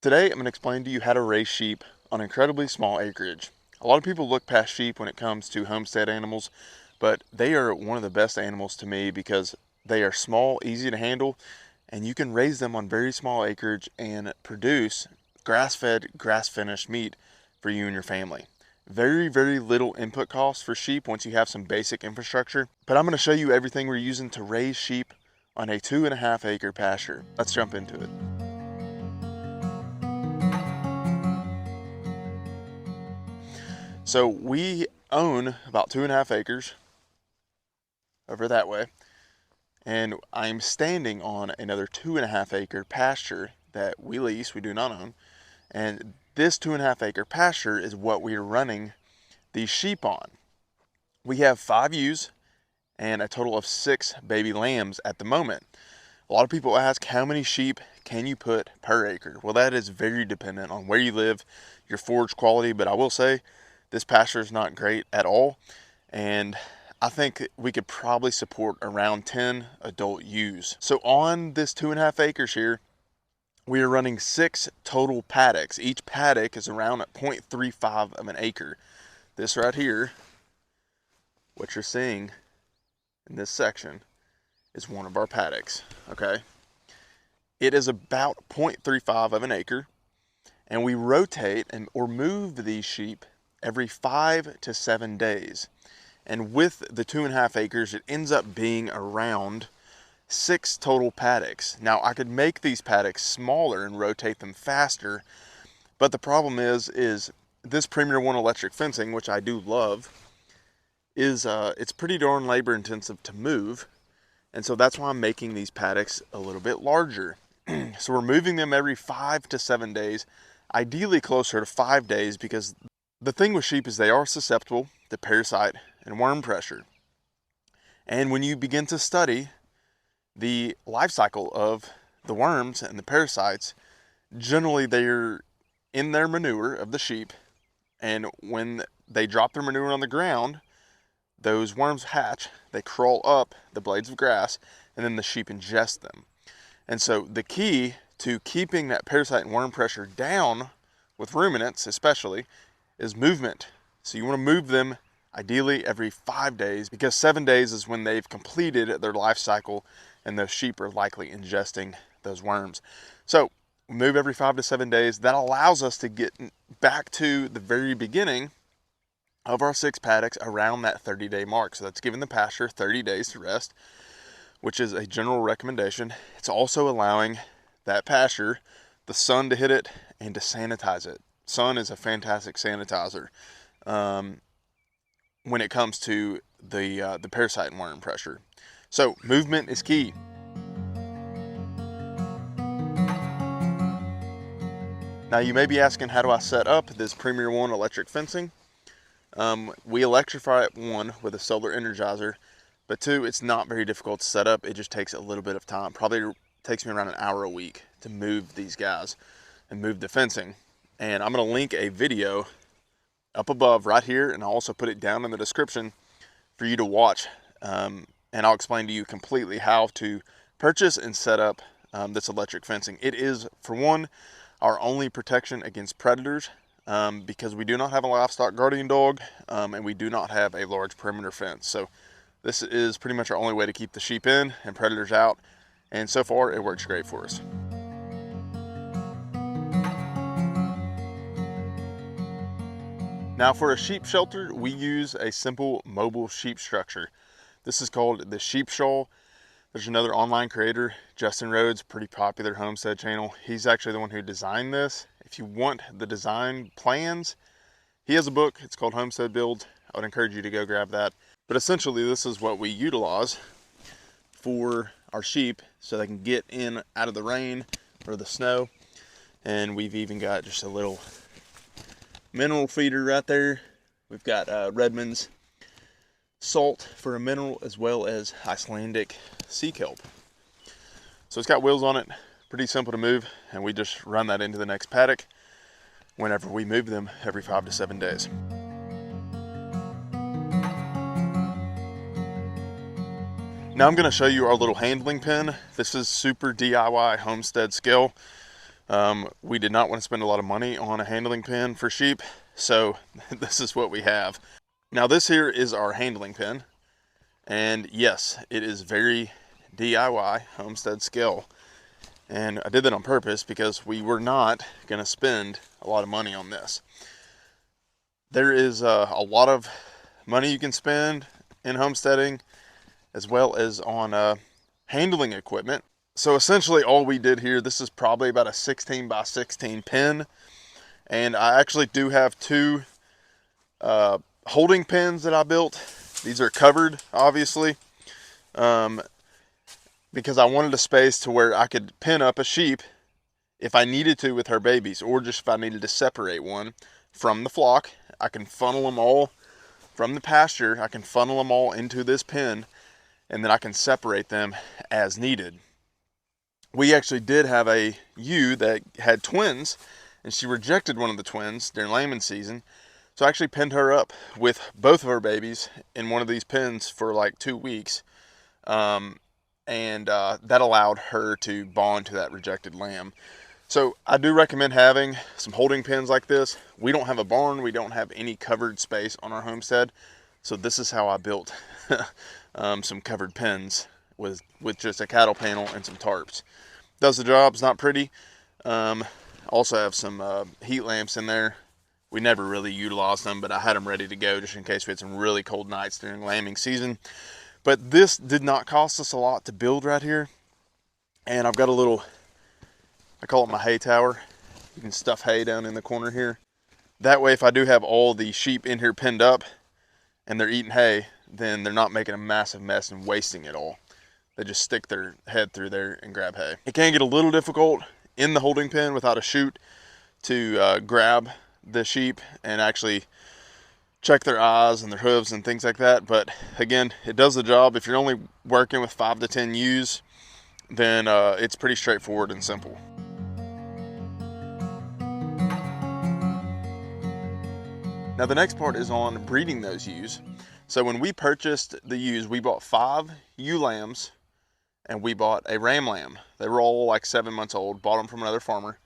Today, I'm going to explain to you how to raise sheep on incredibly small acreage. A lot of people look past sheep when it comes to homestead animals, but they are one of the best animals to me because they are small, easy to handle, and you can raise them on very small acreage and produce grass-fed, grass-finished meat for you and your family. Very, very little input cost for sheep once you have some basic infrastructure, but I'm going to show you everything we're using to raise sheep on a 2.5 acre pasture. Let's jump into it. So we own about 2.5 acres over that way, and I'm standing on another 2.5 acre pasture that we lease, we do not own. And this 2.5 acre pasture is what we're running these sheep on. We have 5 ewes and a total of 6 baby lambs at the moment. A lot of people ask, how many sheep can you put per acre? Well, that is very dependent on where you live, your forage quality, but I will say this pasture is not great at all, and I think we could probably support around 10 adult ewes. So on this 2.5 acres here, we are running 6 total paddocks. Each paddock is around at 0.35 of an acre. This right here, what you're seeing in this section, is one of our paddocks, okay? It is about 0.35 of an acre, and we rotate or move these sheep every 5 to 7 days. And with the 2.5 acres, it ends up being around 6 total paddocks. Now, I could make these paddocks smaller and rotate them faster, but the problem is this Premier One electric fencing, which I do love, is it's pretty darn labor intensive to move. And so that's why I'm making these paddocks a little bit larger. So we're moving them every 5 to 7 days, ideally closer to 5 days, because the thing with sheep is they are susceptible to parasite and worm pressure. And when you begin to study the life cycle of the worms and the parasites, generally they're in their manure of the sheep, and when they drop their manure on the ground, those worms hatch, they crawl up the blades of grass, and then the sheep ingest them. And so the key to keeping that parasite and worm pressure down with ruminants especially is movement. So you want to move them ideally every 5 days, because 7 days is when they've completed their life cycle and those sheep are likely ingesting those worms. So we move every 5 to 7 days. That allows us to get back to the very beginning of our 6 paddocks around that 30-day mark. So that's giving the pasture 30 days to rest, which is a general recommendation. It's also allowing that pasture, the sun to hit it and to sanitize it. Sun is a fantastic sanitizer when it comes to the parasite and worm pressure. So movement is key. Now you may be asking, how do I set up this Premier One electric fencing? We electrify it, 1, with a solar Energizer, but 2, it's not very difficult to set up. It just takes a little bit of time. Probably takes me around an hour a week to move these guys and move the fencing. And I'm going to link a video up above right here, and I'll also put it down in the description for you to watch. And I'll explain to you completely how to purchase and set up this electric fencing. It is, for one, our only protection against predators, because we do not have a livestock guardian dog, and we do not have a large perimeter fence. So this is pretty much our only way to keep the sheep in and predators out, and so far it works great for us. Now for a sheep shelter, we use a simple mobile sheep structure. This is called the Sheep Shawl. There's another online creator, Justin Rhodes, pretty popular homestead channel. He's actually the one who designed this. If you want the design plans, he has a book. It's called Homestead Builds. I would encourage you to go grab that. But essentially, this is what we utilize for our sheep so they can get in out of the rain or the snow. And we've even got just a little mineral feeder right there. We've got Redmond's salt for a mineral, as well as Icelandic sea kelp. So it's got wheels on it, pretty simple to move, and we just run that into the next paddock whenever we move them every 5 to 7 days. Now I'm going to show you our little handling pen. This is super DIY homestead skill. We did not want to spend a lot of money on a handling pen for sheep, so this is what we have. Now this here is our handling pen, and yes, it is very DIY, homestead scale. And I did that on purpose because we were not going to spend a lot of money on this. There is a lot of money you can spend in homesteading, as well as on handling equipment. So essentially all we did here, this is probably about a 16 by 16 pen. And I actually do have two holding pens that I built. These are covered, obviously, because I wanted a space to where I could pin up a sheep if I needed to with her babies, or just if I needed to separate one from the flock. I can funnel them all from the pasture. I can funnel them all into this pen, and then I can separate them as needed. We actually did have a ewe that had twins, and she rejected one of the twins during lambing season. So I actually pinned her up with both of her babies in one of these pens for like 2 weeks. That allowed her to bond to that rejected lamb. So I do recommend having some holding pens like this. We don't have a barn. We don't have any covered space on our homestead. So this is how I built some covered pens with just a cattle panel and some tarps. Does the job. It's not pretty. Also have some heat lamps in there. We never really utilized them, but I had them ready to go just in case we had some really cold nights during lambing season. But this did not cost us a lot to build right here. And I've got a little, I call it my hay tower. You can stuff hay down in the corner here. That way, if I do have all the sheep in here pinned up and they're eating hay, then they're not making a massive mess and wasting it all. They just stick their head through there and grab hay. It can get a little difficult in the holding pen without a chute to grab the sheep and actually check their eyes and their hooves and things like that. But again, it does the job. If you're only working with 5 to 10 ewes, then it's pretty straightforward and simple. Now the next part is on breeding those ewes. So when we purchased the ewes, we bought 5 ewe lambs and we bought a ram lamb. They were all like 7 months old, bought them from another farmer.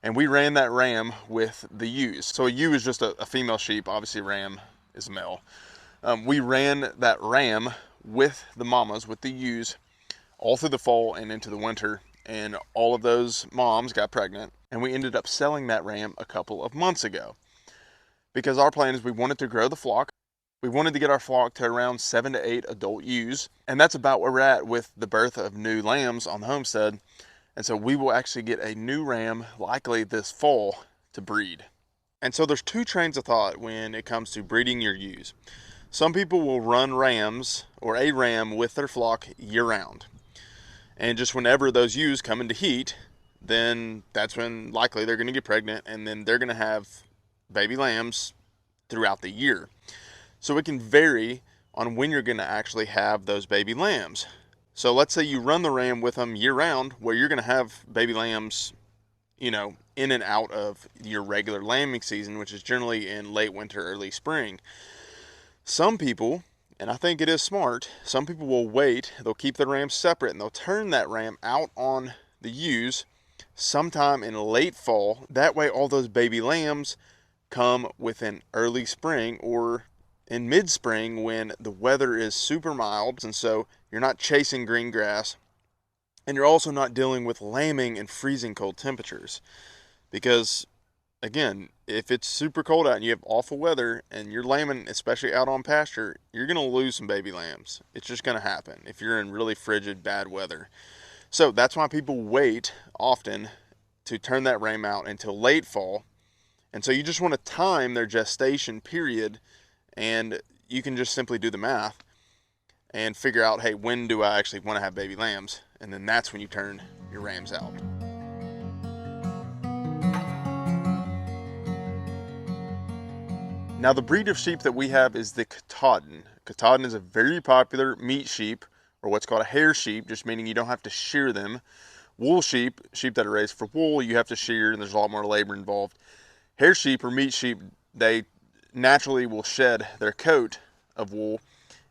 And we ran that ram with the ewes. So a ewe is just a female sheep. Obviously ram is male. We ran that ram with the mamas, with the ewes, all through the fall and into the winter. And all of those moms got pregnant. And we ended up selling that ram a couple of months ago. Because our plan is we wanted to grow the flock. We wanted to get our flock to around 7 to 8 adult ewes. And that's about where we're at with the birth of new lambs on the homestead. And so we will actually get a new ram likely this fall to breed. And so there's 2 trains of thought when it comes to breeding your ewes. Some people will run rams or a ram with their flock year round. And just whenever those ewes come into heat, then that's when likely they're going to get pregnant, and then they're going to have baby lambs throughout the year. So it can vary on when you're going to actually have those baby lambs. So let's say you run the ram with them year round, where you're going to have baby lambs, in and out of your regular lambing season, which is generally in late winter, early spring. Some people, and I think it is smart, some people will wait, they'll keep the rams separate, and they'll turn that ram out on the ewes sometime in late fall. That way all those baby lambs come within early spring or in mid-spring when the weather is super mild, and so you're not chasing green grass, and you're also not dealing with lambing in freezing cold temperatures. Because again, if it's super cold out and you have awful weather and you're lambing, especially out on pasture, you're going to lose some baby lambs. It's just going to happen if you're in really frigid, bad weather. So that's why people wait often to turn that ram out until late fall. And so you just want to time their gestation period, and you can just simply do the math and figure out, hey, when do I actually want to have baby lambs? And then that's when you turn your rams out. Now the breed of sheep that we have is the katahdin. Katahdin is a very popular meat sheep, or what's called a hair sheep, just meaning you don't have to shear them. Wool sheep, sheep that are raised for wool, you have to shear, and there's a lot more labor involved. Hair sheep or meat sheep, they naturally will shed their coat of wool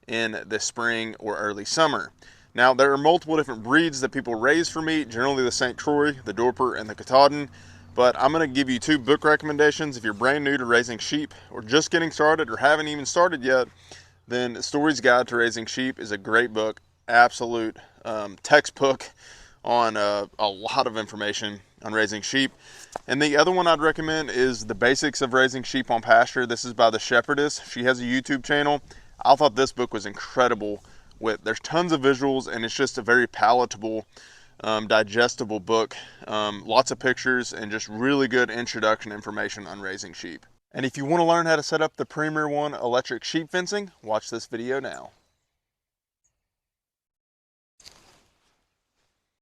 in the spring or early summer. Now, there are multiple different breeds that people raise for meat, generally the St. Croix, the Dorper, and the Katahdin, but I'm going to give you 2 book recommendations. If you're brand new to raising sheep or just getting started or haven't even started yet, then Story's Guide to Raising Sheep is a great book, absolute textbook on a lot of information on raising sheep. And the other one I'd recommend is The Basics of Raising Sheep on Pasture. This is by the Shepherdess. She has a YouTube channel. I thought this book was incredible. There's tons of visuals, and it's just a very palatable, digestible book. Lots of pictures and just really good introduction information on raising sheep. And if you want to learn how to set up the Premier One electric sheep fencing, watch this video now.